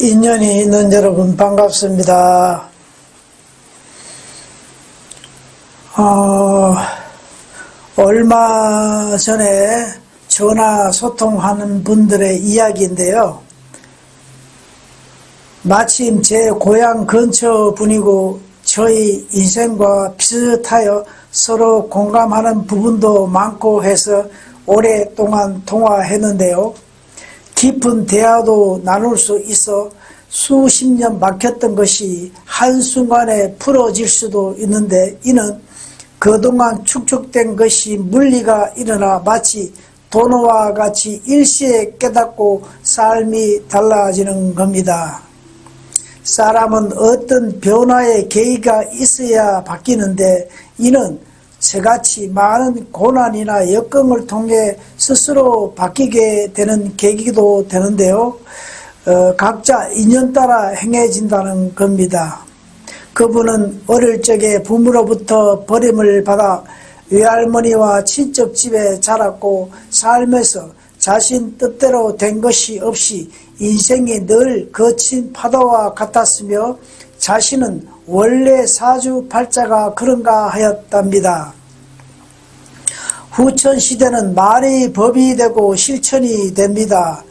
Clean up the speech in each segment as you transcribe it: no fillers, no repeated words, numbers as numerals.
인연이 있는 여러분 반갑습니다. 얼마 전에 전화 소통하는 분들의 이야기인데요. 마침 제 고향 근처 분이고 저희 인생과 비슷하여 서로 공감하는 부분도 많고 해서 오랫동안 통화했는데요. 깊은 대화도 나눌 수 있어 수십 년 막혔던 것이 한순간에 풀어질 수도 있는데, 이는 그동안 축적된 것이 물리가 일어나 마치 도노와 같이 일시에 깨닫고 삶이 달라지는 겁니다. 사람은 어떤 변화의 계기가 있어야 바뀌는데, 이는 저같이 많은 고난이나 역경을 통해 스스로 바뀌게 되는 계기도 되는데요. 각자 인연 따라 행해진다는 겁니다. 그분은 어릴 적에 부모로부터 버림을 받아 외할머니와 친척집에 자랐고, 삶에서 자신 뜻대로 된 것이 없이 인생이 늘 거친 파도와 같았으며, 자신은 원래 사주팔자가 그런가 하였답니다. 후천시대는 말이 법이 되고 실천이 됩니다.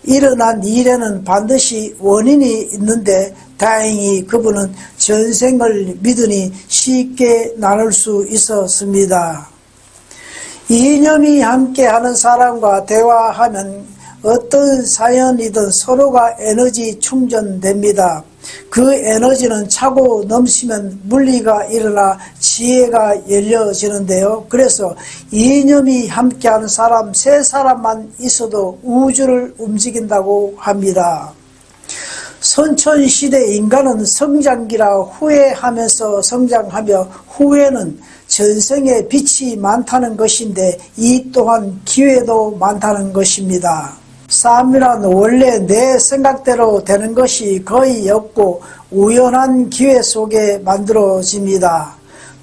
일어난 일에는 반드시 원인이 있는데, 다행히 그분은 전생을 믿으니 쉽게 나눌 수 있었습니다. 이념이 함께하는 사람과 대화하면 어떤 사연이든 서로가 에너지 충전됩니다. 그 에너지는 차고 넘치면 물리가 일어나 지혜가 열려지는데요. 그래서 이념이 함께하는 사람 세 사람만 있어도 우주를 움직인다고 합니다. 선천시대 인간은 성장기라 후회하면서 성장하며, 후회는 전생에 빛이 많다는 것인데 이 또한 기회도 많다는 것입니다. 삶이란 원래 내 생각대로 되는 것이 거의 없고 우연한 기회 속에 만들어집니다.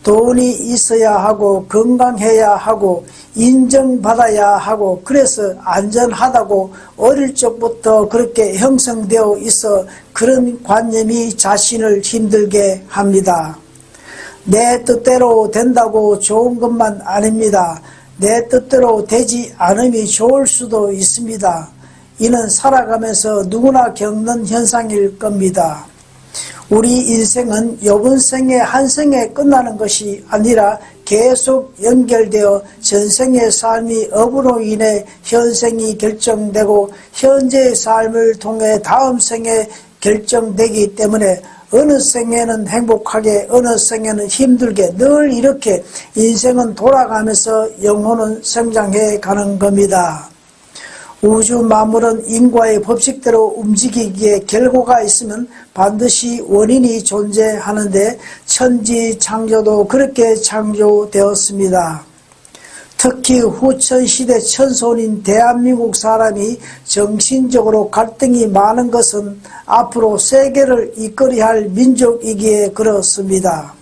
돈이 있어야 하고 건강해야 하고 인정받아야 하고, 그래서 안전하다고 어릴 적부터 그렇게 형성되어 있어 그런 관념이 자신을 힘들게 합니다. 내 뜻대로 된다고 좋은 것만 아닙니다. 내 뜻대로 되지 않음이 좋을 수도 있습니다. 이는 살아가면서 누구나 겪는 현상일 겁니다. 우리 인생은 이번 생에 한 생에 끝나는 것이 아니라 계속 연결되어 전생의 삶이 업으로 인해 현생이 결정되고, 현재의 삶을 통해 다음 생에 결정되기 때문에 어느 생에는 행복하게 어느 생에는 힘들게 늘 이렇게 인생은 돌아가면서 영혼은 성장해 가는 겁니다. 우주 만물은 인과의 법칙대로 움직이기에 결과가 있으면 반드시 원인이 존재하는데, 천지 창조도 그렇게 창조되었습니다. 특히 후천시대 천손인 대한민국 사람이 정신적으로 갈등이 많은 것은 앞으로 세계를 이끌어야 할 민족이기에 그렇습니다.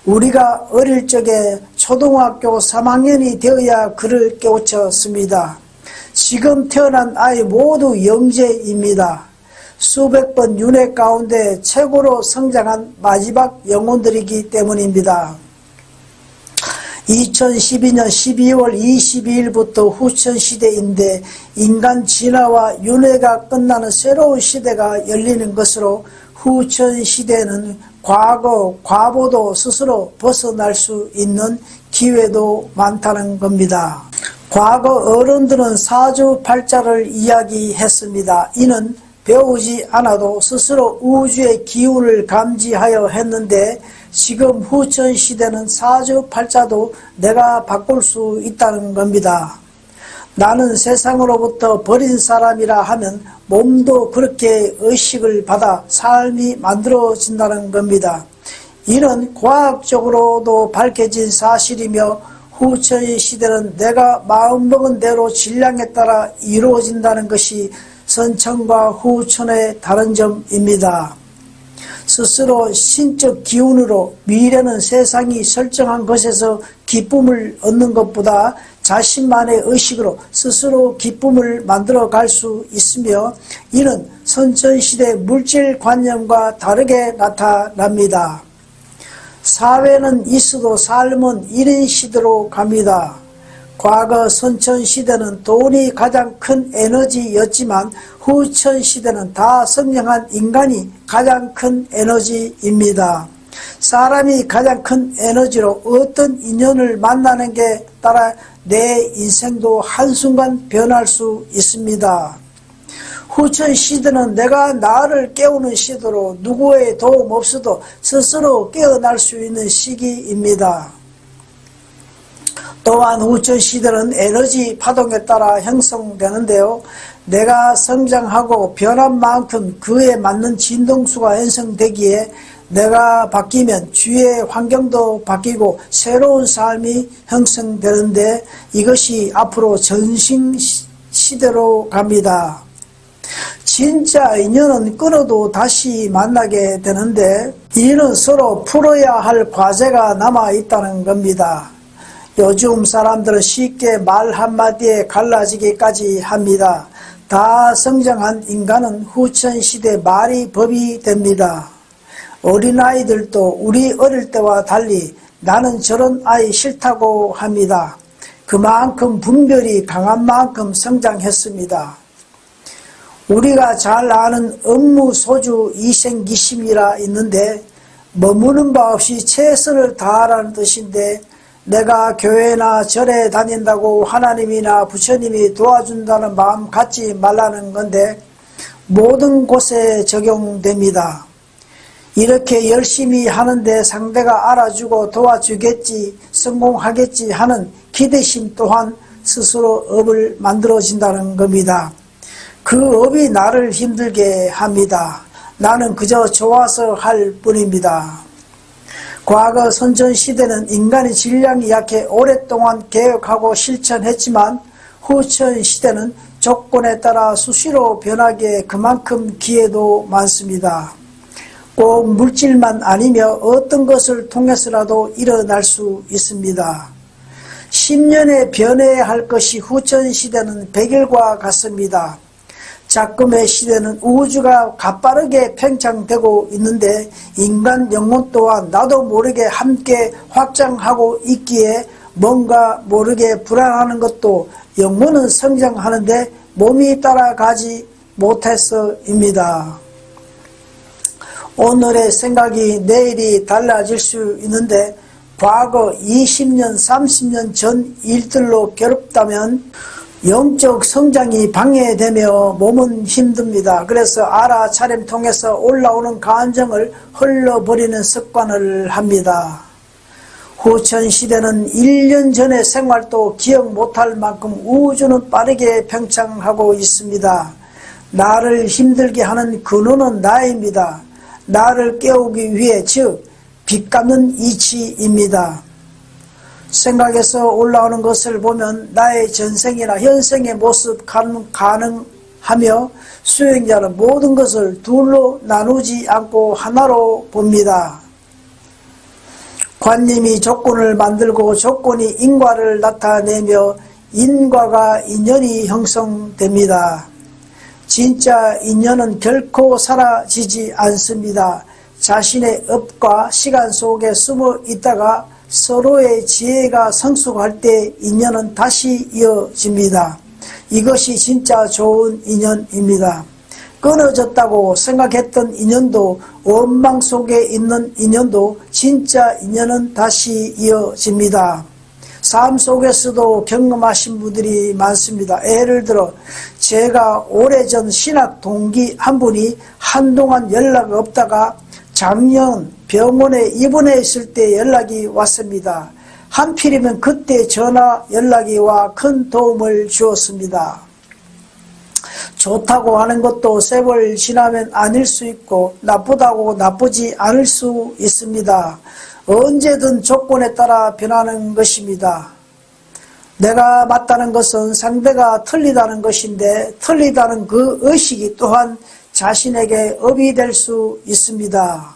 우리가 어릴 적에 초등학교 3학년이 되어야 그를 깨우쳤습니다. 지금 태어난 아이 모두 영재입니다. 수백 번 윤회 가운데 최고로 성장한 마지막 영혼들이기 때문입니다. 2012년 12월 22일부터 후천시대인데, 인간 진화와 윤회가 끝나는 새로운 시대가 열리는 것으로 후천시대는 과거, 과보도 스스로 벗어날 수 있는 기회도 많다는 겁니다. 과거 어른들은 사주팔자를 이야기했습니다. 이는 배우지 않아도 스스로 우주의 기운을 감지하여 했는데, 지금 후천시대는 사주팔자도 내가 바꿀 수 있다는 겁니다. 나는 세상으로부터 버린 사람이라 하면 몸도 그렇게 의식을 받아 삶이 만들어진다는 겁니다. 이는 과학적으로도 밝혀진 사실이며, 후천시대는 내가 마음먹은 대로 질량에 따라 이루어진다는 것이 선천과 후천의 다른 점입니다. 스스로 신적 기운으로 미래는 세상이 설정한 것에서 기쁨을 얻는 것보다 자신만의 의식으로 스스로 기쁨을 만들어 갈 수 있으며 이는 선천시대 물질관념과 다르게 나타납니다. 사회는 있어도 삶은 이런 시대로 갑니다. 과거 선천시대는 돈이 가장 큰 에너지였지만 후천시대는 다 성장한 인간이 가장 큰 에너지입니다. 사람이 가장 큰 에너지로 어떤 인연을 만나는 게 따라 내 인생도 한순간 변할 수 있습니다. 후천시대는 내가 나를 깨우는 시대로 누구의 도움 없어도 스스로 깨어날 수 있는 시기입니다. 또한 후천시대는 에너지 파동에 따라 형성되는데요. 내가 성장하고 변한 만큼 그에 맞는 진동수가 형성되기에 내가 바뀌면 주위의 환경도 바뀌고 새로운 삶이 형성되는데 이것이 앞으로 전신시대로 갑니다. 진짜 인연은 끊어도 다시 만나게 되는데 이는 서로 풀어야 할 과제가 남아있다는 겁니다. 요즘 사람들은 쉽게 말 한마디에 갈라지기까지 합니다. 다 성장한 인간은 후천시대 말이 법이 됩니다. 어린아이들도 우리 어릴 때와 달리 나는 저런 아이 싫다고 합니다. 그만큼 분별이 강한 만큼 성장했습니다. 우리가 잘 아는 업무소주 이생기심이라 있는데 머무는 바 없이 최선을 다하라는 뜻인데 내가 교회나 절에 다닌다고 하나님이나 부처님이 도와준다는 마음 갖지 말라는 건데 모든 곳에 적용됩니다. 이렇게 열심히 하는데 상대가 알아주고 도와주겠지, 성공하겠지 하는 기대심 또한 스스로 업을 만들어진다는 겁니다. 그 업이 나를 힘들게 합니다. 나는 그저 좋아서 할 뿐입니다. 과거 선천시대는 인간의 질량이 약해 오랫동안 개혁하고 실천했지만 후천시대는 조건에 따라 수시로 변하기에 그만큼 기회도 많습니다. 꼭 물질만 아니며 어떤 것을 통해서라도 일어날 수 있습니다. 10년에 변해야 할 것이 후천시대는 100일과 같습니다. 작금의 시대는 우주가 가빠르게 팽창되고 있는데 인간 영혼 또한 나도 모르게 함께 확장하고 있기에 뭔가 모르게 불안하는 것도 영혼은 성장하는데 몸이 따라가지 못해서입니다. 오늘의 생각이 내일이 달라질 수 있는데 과거 20년, 30년 전 일들로 괴롭다면 영적 성장이 방해되며 몸은 힘듭니다. 그래서 알아차림 통해서 올라오는 감정을 흘러버리는 습관을 합니다. 후천시대는 1년 전의 생활도 기억 못할 만큼 우주는 빠르게 팽창하고 있습니다. 나를 힘들게 하는 근원은 나입니다. 나를 깨우기 위해 즉 빚 갚는 이치입니다. 생각에서 올라오는 것을 보면 나의 전생이나 현생의 모습 가능하며 수행자는 모든 것을 둘로 나누지 않고 하나로 봅니다. 관념이 조건을 만들고 조건이 인과를 나타내며 인과가 인연이 형성됩니다. 진짜 인연은 결코 사라지지 않습니다. 자신의 업과 시간 속에 숨어 있다가 서로의 지혜가 성숙할 때 인연은 다시 이어집니다. 이것이 진짜 좋은 인연입니다. 끊어졌다고 생각했던 인연도 원망 속에 있는 인연도 진짜 인연은 다시 이어집니다. 삶 속에서도 경험하신 분들이 많습니다. 예를 들어 제가 오래전 신학 동기 한 분이 한동안 연락 없다가 작년 병원에 입원해 있을 때 연락이 왔습니다. 한필이면 그때 전화 연락이 와 큰 도움을 주었습니다. 좋다고 하는 것도 세월 지나면 아닐 수 있고 나쁘다고 나쁘지 않을 수 있습니다. 언제든 조건에 따라 변하는 것입니다. 내가 맞다는 것은 상대가 틀리다는 것인데 틀리다는 그 의식이 또한 자신에게 업이 될 수 있습니다.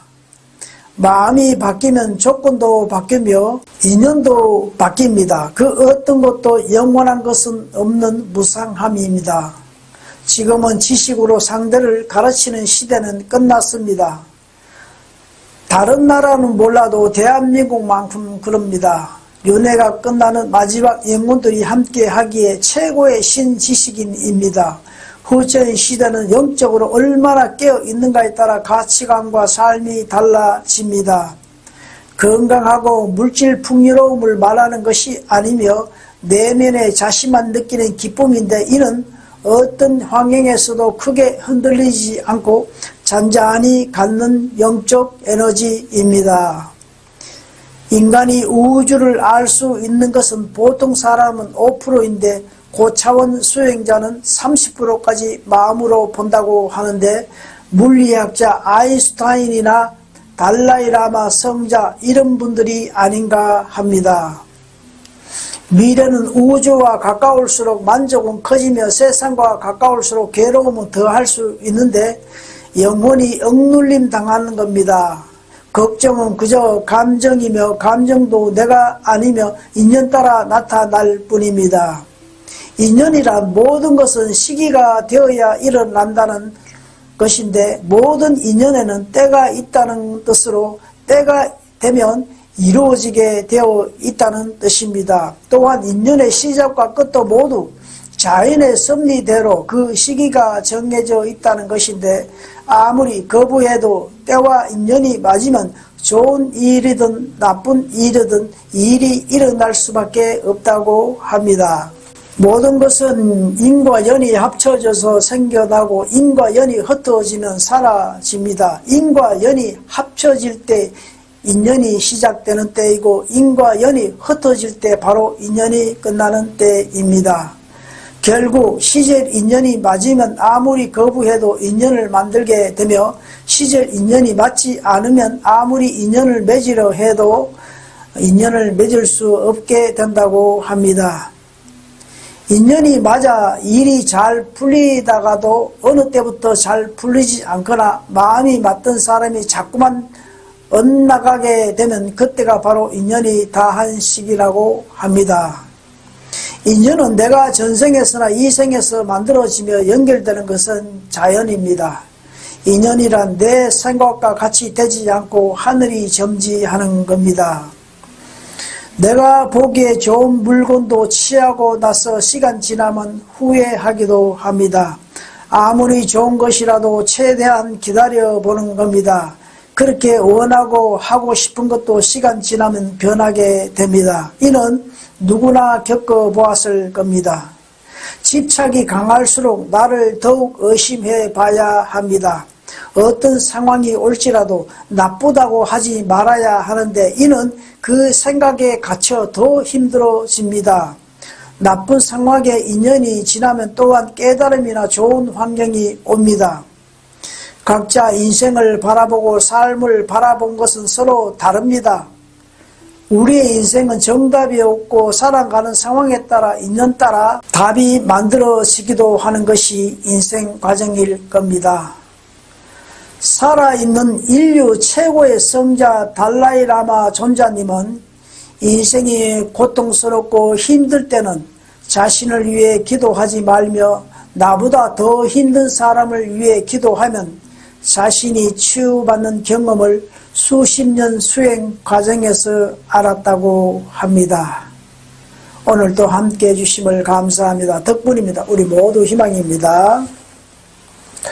마음이 바뀌면 조건도 바뀌며 인연도 바뀝니다. 그 어떤 것도 영원한 것은 없는 무상함입니다. 지금은 지식으로 상대를 가르치는 시대는 끝났습니다. 다른 나라는 몰라도 대한민국만큼 그럽니다. 윤회가 끝나는 마지막 영혼들이 함께 하기에 최고의 신지식인입니다. 후천 시대는 영적으로 얼마나 깨어 있는가에 따라 가치관과 삶이 달라집니다. 건강하고 물질 풍요로움을 말하는 것이 아니며 내면의 자신만 느끼는 기쁨인데, 이는 어떤 환경에서도 크게 흔들리지 않고 잔잔히 갖는 영적 에너지입니다. 인간이 우주를 알 수 있는 것은 보통 사람은 5%인데 고차원 수행자는 30%까지 마음으로 본다고 하는데, 물리학자 아인슈타인이나 달라이라마 성자 이런 분들이 아닌가 합니다. 미래는 우주와 가까울수록 만족은 커지며 세상과 가까울수록 괴로움은 더할 수 있는데, 영혼이 억눌림 당하는 겁니다. 걱정은 그저 감정이며 감정도 내가 아니며 인연 따라 나타날 뿐입니다. 인연이란 모든 것은 시기가 되어야 일어난다는 것인데, 모든 인연에는 때가 있다는 뜻으로 때가 되면 이루어지게 되어 있다는 뜻입니다. 또한 인연의 시작과 끝도 모두 자연의 섭리대로 그 시기가 정해져 있다는 것인데, 아무리 거부해도 때와 인연이 맞으면 좋은 일이든 나쁜 일이든 일이 일어날 수밖에 없다고 합니다. 모든 것은 인과 연이 합쳐져서 생겨나고 인과 연이 흩어지면 사라집니다. 인과 연이 합쳐질 때 인연이 시작되는 때이고, 인과 연이 흩어질 때 바로 인연이 끝나는 때입니다. 결국 시절 인연이 맞으면 아무리 거부해도 인연을 만들게 되며, 시절 인연이 맞지 않으면 아무리 인연을 맺으려 해도 인연을 맺을 수 없게 된다고 합니다. 인연이 맞아 일이 잘 풀리다가도 어느 때부터 잘 풀리지 않거나 마음이 맞던 사람이 자꾸만 엇나가게 되면 그때가 바로 인연이 다한 시기라고 합니다. 인연은 내가 전생에서나 이생에서 만들어지며 연결되는 것은 자연입니다. 인연이란 내 생각과 같이 되지 않고 하늘이 점지하는 겁니다. 내가 보기에 좋은 물건도 취하고 나서 시간 지나면 후회하기도 합니다. 아무리 좋은 것이라도 최대한 기다려보는 겁니다. 그렇게 원하고 하고 싶은 것도 시간 지나면 변하게 됩니다. 이는 누구나 겪어보았을 겁니다. 집착이 강할수록 나를 더욱 의심해 봐야 합니다. 어떤 상황이 올지라도 나쁘다고 하지 말아야 하는데, 이는 그 생각에 갇혀 더 힘들어집니다. 나쁜 상황에 인연이 지나면 또한 깨달음이나 좋은 환경이 옵니다. 각자 인생을 바라보고 삶을 바라본 것은 서로 다릅니다. 우리의 인생은 정답이 없고 살아가는 상황에 따라 인연 따라 답이 만들어지기도 하는 것이 인생 과정일 겁니다. 살아있는 인류 최고의 성자 달라이라마 존자님은 인생이 고통스럽고 힘들 때는 자신을 위해 기도하지 말며 나보다 더 힘든 사람을 위해 기도하면 자신이 치유받는 경험을 수십 년 수행 과정에서 알았다고 합니다. 오늘도 함께 해주심을 감사합니다. 덕분입니다. 우리 모두 희망입니다.